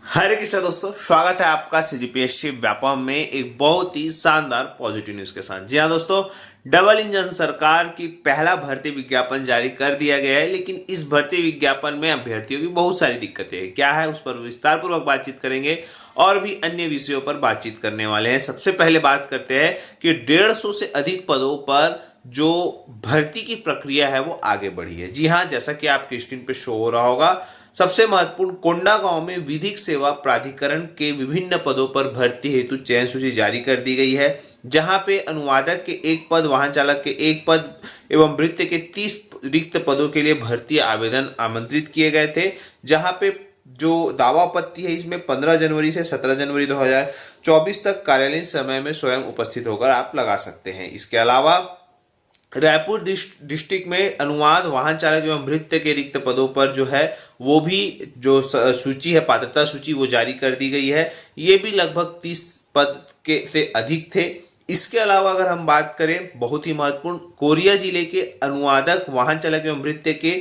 हरे कृष्णा दोस्तों, स्वागत है आपका सीजीपीएससी व्यापम में एक बहुत ही शानदार पॉजिटिव न्यूज के साथ। जी हाँ दोस्तों, डबल इंजन सरकार की पहला भर्ती विज्ञापन जारी कर दिया गया है, लेकिन इस भर्ती विज्ञापन में अभ्यर्थियों की बहुत सारी दिक्कतें हैं। क्या है उस पर विस्तार पूर्वक बातचीत करेंगे और भी अन्य विषयों पर बातचीत करने वाले हैं। सबसे पहले बात करते हैं कि 150 से अधिक पदों पर जो भर्ती की प्रक्रिया है वो आगे बढ़ी है। जी हाँ, जैसा कि आपकी स्क्रीन पे शो हो रहा होगा, सबसे महत्वपूर्ण, कोंडागांव में विधिक सेवा प्राधिकरण के विभिन्न पदों पर भर्ती हेतु चयन सूची जारी कर दी गई है, जहां पे अनुवादक के एक पद, वाहन चालक के एक पद एवं भृत्य के 30 रिक्त पदों के लिए भर्ती आवेदन आमंत्रित किए गए थे। जहां पे जो दावा आपत्ति है इसमें 15 जनवरी से 17 जनवरी 2024 तक कार्यालयीन समय में स्वयं उपस्थित होकर आप लगा सकते हैं। इसके अलावा रायपुर डिस्ट्रिक्ट में अनुवाद, वाहन चालक एवं भृत्य के रिक्त पदों पर जो है वो भी जो सूची है, पात्रता सूची, वो जारी कर दी गई है। ये भी लगभग 30 पद के से अधिक थे। इसके अलावा अगर हम बात करें, बहुत ही महत्वपूर्ण, कोरिया जिले के अनुवादक, वाहन चालक एवं भृत्य के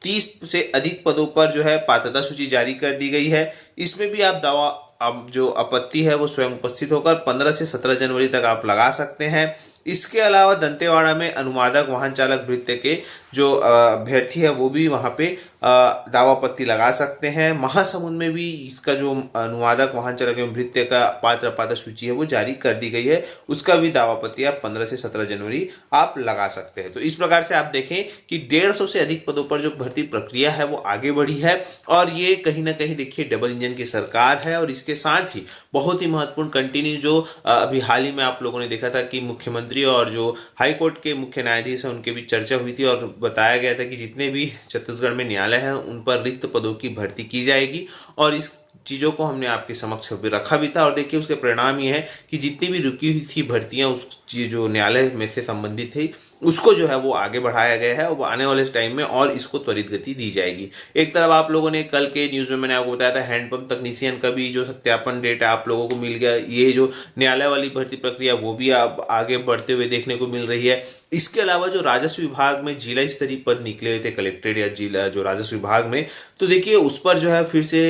30 से अधिक पदों पर जो है पात्रता सूची जारी कर दी गई है। इसमें भी आप दावा, अब जो आपत्ति है वो स्वयं उपस्थित होकर 15 से 17 जनवरी तक आप लगा सकते हैं। इसके अलावा दंतेवाड़ा में अनुवादक, वाहन चालक, भृत्य के जो अभ्यर्थी है वो भी वहाँ पे दावापत्ति लगा सकते हैं। महासमुंद में भी इसका जो अनुवादक, वाहन चालक एवं भृत्य का पात्र सूची है वो जारी कर दी गई है। उसका भी दावापत्ति आप 15 से 17 जनवरी आप लगा सकते हैं। तो इस प्रकार से आप देखें कि 150 से अधिक पदों पर जो भर्ती प्रक्रिया है वो आगे बढ़ी है, और ये कहीं ना कहीं देखिए डबल इंजन की सरकार है। और इसके साथ ही बहुत ही महत्वपूर्ण कंटिन्यू जो अभी हाल ही में आप लोगों ने देखा था कि मुख्यमंत्री और जो हाई कोर्ट के मुख्य न्यायाधीश हैं उनके बीच चर्चा हुई थी, और बताया गया था कि जितने भी छत्तीसगढ़ में न्यायालय हैं उन पर रिक्त पदों की भर्ती की जाएगी। और इस चीज़ों को हमने आपके समक्ष रखा भी था, और देखिए उसके परिणाम ये है कि जितनी भी रुकी हुई थी भर्तियां उस जो न्यायालय में से संबंधित थी उसको जो है वो आगे बढ़ाया गया है, और आने वाले टाइम में और इसको त्वरित गति दी जाएगी। एक तरफ आप लोगों ने कल के न्यूज़ में मैंने आपको बताया था हैंडपंप तकनीशियन का भी जो सत्यापन डेट है आप लोगों को मिल गया। ये जो न्यायालय वाली भर्ती प्रक्रिया वो भी आप आगे बढ़ते हुए देखने को मिल रही है। इसके अलावा जो राजस्व विभाग में जिला स्तरीय पद निकले हुए थे कलेक्ट्रेट या जिला जो राजस्व विभाग में, तो देखिए उस पर जो है फिर से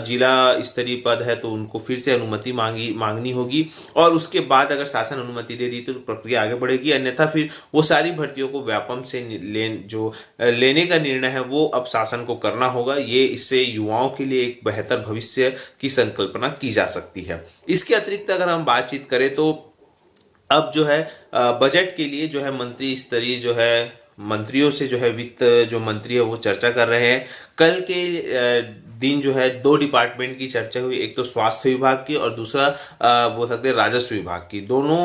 जिला स्तरीय पद है तो उनको फिर से अनुमति मांगनी होगी, और उसके बाद अगर शासन अनुमति दे दी तो प्रक्रिया आगे बढ़ेगी। अन्यथा फिर वो सारी भर्तियों को व्यापम से लेने का निर्णय है वो अब शासन को करना होगा। ये इससे युवाओं के लिए एक बेहतर भविष्य की संकल्पना की जा सकती है। इसके अतिरिक्त अगर हम बातचीत करें तो अब जो है बजट के लिए जो है मंत्री स्तरीय जो है मंत्रियों से जो है वित्त जो मंत्री है वो चर्चा कर रहे हैं। कल के दिन जो है 2 डिपार्टमेंट की चर्चा हुई, एक तो स्वास्थ्य विभाग की और दूसरा बोल सकते हैं राजस्व विभाग की। दोनों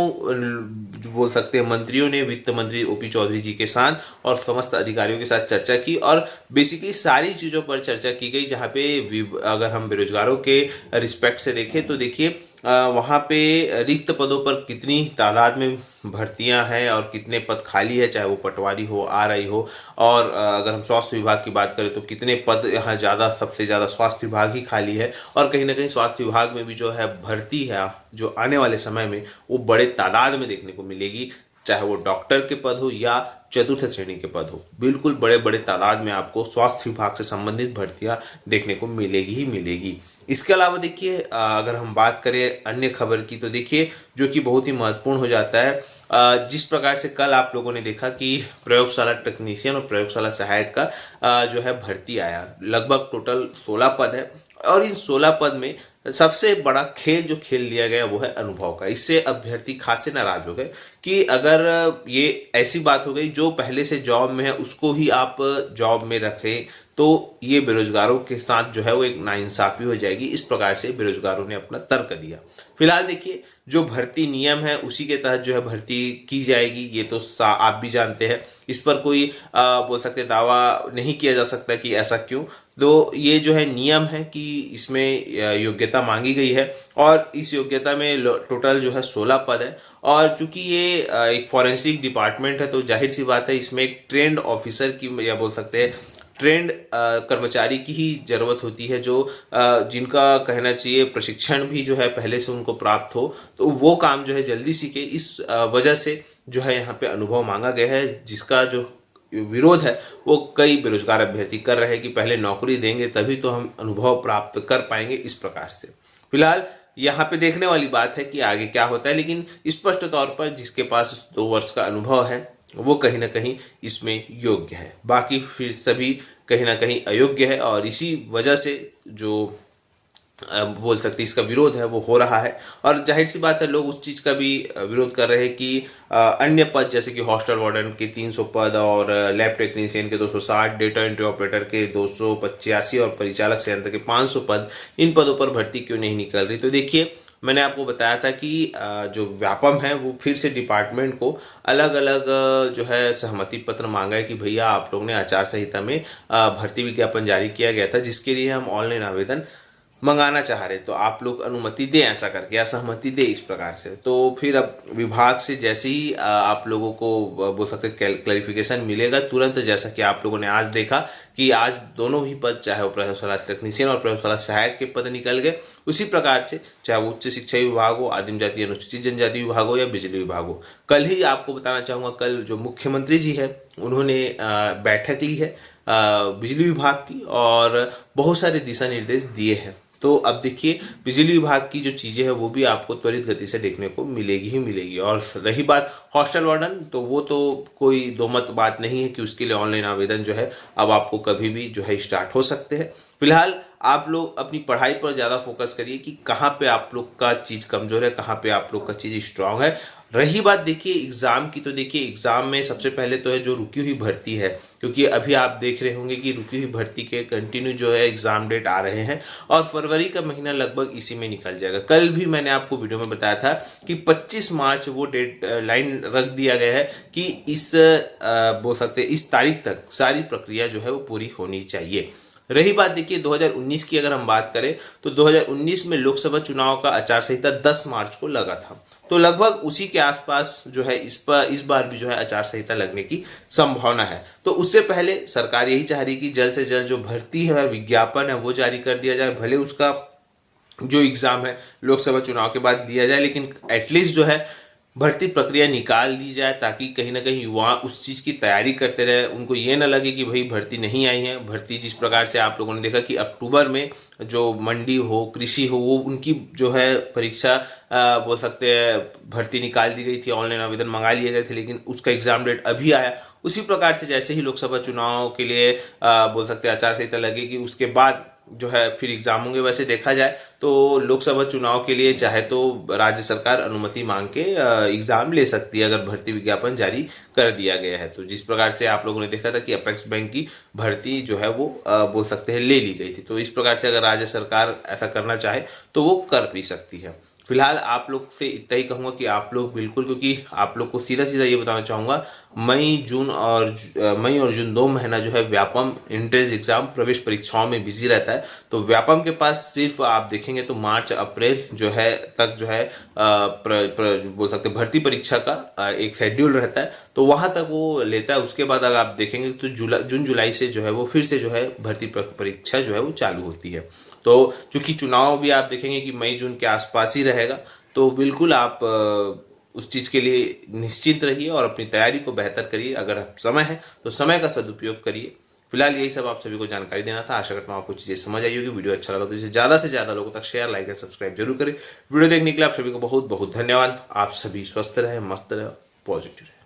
जो बोल सकते हैं मंत्रियों ने वित्त मंत्री ओपी चौधरी जी के साथ और समस्त अधिकारियों के साथ चर्चा की, और बेसिकली सारी चीज़ों पर चर्चा की गई। जहाँ पे अगर हम बेरोजगारों के रिस्पेक्ट से देखें तो देखिए वहाँ पे रिक्त पदों पर कितनी तादाद में भर्तियां हैं और कितने पद खाली है, चाहे वो पटवारी हो, आरआई हो, और अगर हम स्वास्थ्य विभाग की बात करें तो कितने पद यहाँ ज़्यादा, सबसे ज़्यादा स्वास्थ्य विभाग ही खाली है। और कहीं ना कहीं स्वास्थ्य विभाग में भी जो है भर्ती है जो आने वाले समय में वो बड़े तादाद में देखने को मिलेगी, चाहे वो डॉक्टर के पद हो या चतुर्थ श्रेणी के पद हो। बिल्कुल बड़े बड़े तादाद में आपको स्वास्थ्य विभाग से संबंधित भर्तियां देखने को मिलेगी ही मिलेगी। इसके अलावा देखिए अगर हम बात करें अन्य खबर की तो देखिए जो कि बहुत ही महत्वपूर्ण हो जाता है, जिस प्रकार से कल आप लोगों ने देखा कि प्रयोगशाला टेक्नीशियन और प्रयोगशाला सहायक का जो है भर्ती आया। लगभग टोटल 16 पद है, और इन 16 पद में सबसे बड़ा खेल जो खेल लिया गया वो है अनुभव का। इससे अभ्यर्थी खासे नाराज हो गए कि अगर ये ऐसी बात हो गई जो पहले से जॉब में है उसको ही आप जॉब में रखें तो ये बेरोजगारों के साथ जो है वो एक नाइंसाफी हो जाएगी। इस प्रकार से बेरोजगारों ने अपना तर्क दिया। फिलहाल देखिए जो भर्ती नियम है उसी के तहत जो है भर्ती की जाएगी, ये तो आप भी जानते हैं। इस पर कोई बोल सकते दावा नहीं किया जा सकता कि ऐसा क्यों। तो ये जो है नियम है कि इसमें योग्यता मांगी गई है, और इस योग्यता में टोटल जो है 16 पद है। और चूंकि ये एक फॉरेंसिक डिपार्टमेंट है तो जाहिर सी बात है इसमें एक ट्रेंड ऑफिसर की या बोल सकते हैं ट्रेंड कर्मचारी की ही ज़रूरत होती है, जो जिनका कहना चाहिए प्रशिक्षण भी जो है पहले से उनको प्राप्त हो, तो वो काम जो है जल्दी सीखे। इस वजह से जो है यहाँ पे अनुभव मांगा गया है, जिसका जो विरोध है वो कई बेरोजगार अभ्यर्थी कर रहे हैं कि पहले नौकरी देंगे तभी तो हम अनुभव प्राप्त कर पाएंगे, इस प्रकार से। फिलहाल यहाँ पे देखने वाली बात है कि आगे क्या होता है, लेकिन स्पष्ट तौर पर जिसके पास 2 वर्ष का अनुभव है वो कहीं ना कहीं इसमें योग्य है, बाकी फिर सभी कहीं ना कहीं अयोग्य है। और इसी वजह से जो बोल सकते इसका विरोध है वो हो रहा है। और जाहिर सी बात है लोग उस चीज़ का भी विरोध कर रहे हैं कि अन्य पद जैसे कि हॉस्टल वार्डन के 300 पद और लैब टेक्नीशियन के 260, डेटा एंट्री ऑपरेटर के 285 और परिचालक संयंत्र के 500 पद, इन पदों पर भर्ती क्यों नहीं निकल रही। तो देखिए मैंने आपको बताया था कि जो व्यापम है वो फिर से डिपार्टमेंट को अलग अलग जो है सहमति पत्र मांगा है कि भैया आप लोग ने आचार संहिता में भर्ती विज्ञापन जारी किया गया था जिसके लिए हम ऑनलाइन आवेदन मंगाना चाह रहे, तो आप लोग अनुमति दें ऐसा करके या सहमति दें इस प्रकार से। तो फिर अब विभाग से जैसे ही आप लोगों को बोल सकते क्लैरिफिकेशन मिलेगा तुरंत, जैसा कि आप लोगों ने आज देखा कि आज दोनों ही पद, चाहे वो प्रयोगशाला टेक्नीशियन और प्रयोगशाला सहायक के पद निकल गए, उसी प्रकार से चाहे वो उच्च शिक्षा विभाग हो, आदिम जाति अनुसूचित जनजाति विभाग हो या बिजली विभाग हो। कल ही आपको बताना चाहूँगा, कल जो मुख्यमंत्री जी है उन्होंने बैठक ली है बिजली विभाग की और बहुत सारे दिशा निर्देश दिए हैं। तो अब देखिए बिजली विभाग की जो चीज़ें हैं वो भी आपको त्वरित गति से देखने को मिलेगी ही मिलेगी। और रही बात हॉस्टल वार्डन, तो वो तो कोई दो मत बात नहीं है कि उसके लिए ऑनलाइन आवेदन जो है अब आपको कभी भी जो है स्टार्ट हो सकते हैं। फिलहाल आप लोग अपनी पढ़ाई पर ज़्यादा फोकस करिए कि कहाँ पे आप लोग का चीज़ कमज़ोर है, कहाँ पे आप लोग का चीज़ स्ट्रांग है। रही बात देखिए एग्ज़ाम की, तो देखिए एग्ज़ाम में सबसे पहले तो है जो रुकी हुई भर्ती है, क्योंकि अभी आप देख रहे होंगे कि रुकी हुई भर्ती के कंटिन्यू जो है एग्ज़ाम डेट आ रहे हैं और फरवरी का महीना लगभग इसी में निकल जाएगा। कल भी मैंने आपको वीडियो में बताया था कि 25 मार्च वो डेट लाइन रख दिया गया है कि इस बोल सकते इस तारीख तक सारी प्रक्रिया जो है वो पूरी होनी चाहिए। रही बात देखिए 2019 की अगर हम बात करें तो 2019 में लोकसभा चुनाव का आचार संहिता 10 मार्च को लगा था, तो लगभग उसी के आसपास जो है इस बार भी जो है आचार संहिता लगने की संभावना है। तो उससे पहले सरकार यही चाह रही है कि जल्द से जल्द जो भर्ती है विज्ञापन है वो जारी कर दिया जाए, भले उसका जो एग्ज़ाम है लोकसभा चुनाव के बाद लिया जाए, लेकिन एटलीस्ट जो है भर्ती प्रक्रिया निकाल दी जाए ताकि कहीं ना कहीं युवा उस चीज़ की तैयारी करते रहे, उनको ये ना लगे कि भाई भर्ती नहीं आई है। भर्ती जिस प्रकार से आप लोगों ने देखा कि अक्टूबर में जो मंडी हो, कृषि हो, वो उनकी जो है परीक्षा बोल सकते हैं भर्ती निकाल दी गई थी, ऑनलाइन आवेदन मंगा लिए गए थे, लेकिन उसका एग्ज़ाम डेट अभी आया। उसी प्रकार से जैसे ही लोकसभा चुनाव के लिए बोल सकते हैं आचार संहिता लगेगी उसके बाद जो है फिर एग्जाम होंगे। वैसे देखा जाए तो लोकसभा चुनाव के लिए चाहे तो राज्य सरकार अनुमति मांग के एग्जाम ले सकती है अगर भर्ती विज्ञापन जारी कर दिया गया है। तो जिस प्रकार से आप लोगों ने देखा था कि अपेक्स बैंक की भर्ती जो है वो बोल सकते हैं ले ली गई थी, तो इस प्रकार से अगर राज्य सरकार ऐसा करना चाहे तो वो कर भी सकती है। फिलहाल आप लोग से इतना ही कहूँगा कि आप लोग बिल्कुल, क्योंकि आप लोग को सीधा सीधा ये बताना चाहूँगा मई और जून 2 महीना जो है व्यापम एंट्रेंस एग्जाम प्रवेश परीक्षाओं में बिजी रहता है। तो व्यापम के पास सिर्फ आप देखेंगे तो मार्च अप्रैल जो है तक जो है बोल सकते भर्ती परीक्षा का एक शेड्यूल रहता है, तो वहाँ तक वो लेता है। उसके बाद अगर आप देखेंगे तो जून जुलाई से जो है वो फिर से जो है भर्ती परीक्षा जो है वो चालू होती है। तो चूंकि चुनाव भी आप देखेंगे कि मई जून के आसपास ही रहेगा, तो बिल्कुल आप उस चीज़ के लिए निश्चिंत रहिए और अपनी तैयारी को बेहतर करिए। अगर समय है तो समय का सदुपयोग करिए। फिलहाल यही सब आप सभी को जानकारी देना था। आशा करता हूँ आपको चीज़ें समझ आई होगी। वीडियो अच्छा लगा तो इसे ज़्यादा से ज़्यादा लोगों तक शेयर, लाइक एंड सब्सक्राइब जरूर करें। वीडियो देखने के लिए आप सभी को बहुत बहुत धन्यवाद। आप सभी स्वस्थ रहें, मस्त रहें, पॉजिटिव रहें।